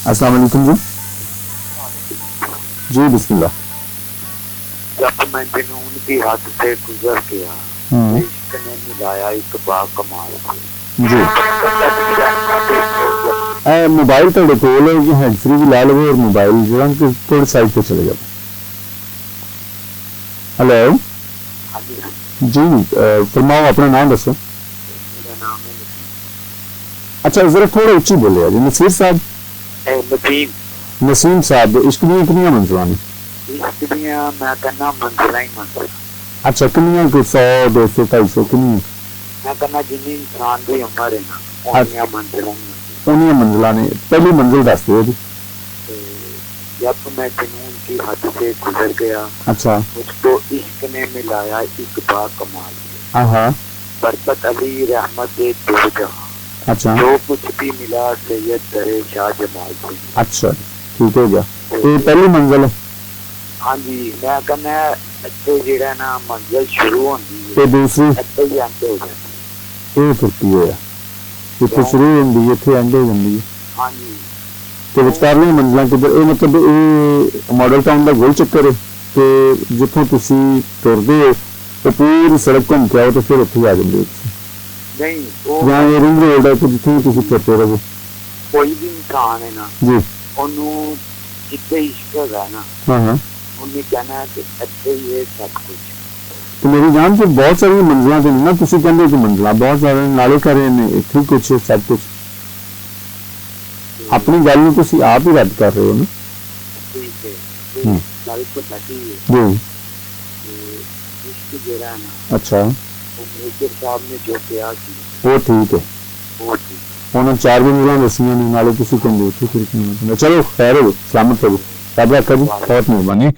अस्सलाम वालेकुम जी। जी बिस्मिल्लाह। जब मैं जुनून की हद से गुजर गया, इश्क ने मिलाया एक बाकमाल से। जी मोबाइल थोड़े कोल है, हैंड फ्री भी ला लो और मोबाइल जो थोड़े साइड पे चले जाओ। हेलो जी, फरमाओ अपना नाम दसो। मेरा नाम है अच्छा जरा थोड़ा उच्ची बोले जी। नसीर साहब, लतीफ। नसीम साहब, इश्क दी कितनी मंजिलां ने? इश्क दियां मैं कहना मंजिलां ही मंजिल। अच्छा कितनी कोई 100 200 250 कितनी? मैं कहना जिन्नी इंसान की उम्र है ना उन्नियां मंजिलां उन्नियां मंजिलां ने। पहली मंजिल दस दो जी। जब मैं जुनून की हद से गुजर गया, अच्छा मुझको इश्क ने मिलाया एक बाकमाल से। हाँ बरकत अली रहमत दो जहां, अच्छा जो कुछ भी मिला सैयद दरे शाह जमाल से। अच्छा ठीक हो गया। ये पहली मंजिल है। हाँ जी, मैं कहना इत्थे जेड़ा ना मंजिल शुरू होंदी है ते दूसरी इत्थे ही एंड हो जाती ये फिर की होया? इत्थे शुरू होंदी है इत्थे एंड हो जांदी है। हाँ जी, ते विचकारली मंजिलां किधर? ये मतलब ये मॉडल टाउन का गोल चक्कर है कि जिथों तुसी तुरदे हो तो पूरी सड़क घूम के आओ तो फिर उत्थे आ जांदे हो तुसी। नहीं वो ਜਾਂ ਇਹ ਰਿੰਗ ਰੋਡ ਹੈ ਕਿ ਜਿੱਥੇ ਤੁਸੀਂ ਫਿਰਦੇ ਰਹੋ। कोई भी इंसान है ना ਜੀ ਉਹਨੂੰ ਜਿੱਥੇ ਇਸ਼ਕ ਹੈਗਾ ਨਾ ਹਾਂ ਉਹਨੇ ਕਹਿਣਾ ਕਿ ਇੱਥੇ ਹੀ ਇਹ ਸਭ ਕੁਝ। ਤੇ ਮੇਰੀ ਜਾਨ ਤੇ ਬਹੁਤ ਸਾਰੀਆਂ ਮੰਜ਼ਿਲਾਂ ਤੇ ਨਾ ਤੁਸੀਂ ਕਹਿੰਦੇ ਕਿ ਮੰਜ਼ਿਲਾਂ ਬਹੁਤ ਜ਼ਿਆਦਾ ਨਾਲੇ ਕਰ ਰਹੇ ਨੇ ਇੱਥੇ ਕੁਝ ਸਭ ਕੁਝ। ਆਪਣੀ ਗੱਲ ਨੂੰ ਤੁਸੀਂ ਆਪ ਹੀ ਰੱਦ ਕਰ ਰਹੇ ਹੋ ਨਾ। ठीक है, ਗੱਲ तो सही है। ਜੀ इश्क ਜਿਹੜਾ है ना ਅੱਛਾ वो मेजर साहब ने जो किया कि ਉਹ ਠੀਕ ਹੈ। वो ठीक। ਉਹਨਾਂ ਚਾਰ ਮੰਜ਼ਿਲਾਂ ਦੱਸੀਆਂ ਨੇ ਨਾਲੇ ਤੁਸੀਂ ਕਹਿੰਦੇ ਉੱਥੇ ਫਿਰ ਕਿਵੇਂ? ਚਲੋ ਖੈਰ ਹੋ, ਸਲਾਮਤ ਹੋ, ਰੱਬ ਰੱਖਾ ਜੀ, ਬਹੁਤ ਮਿਹਰਬਾਨੀ।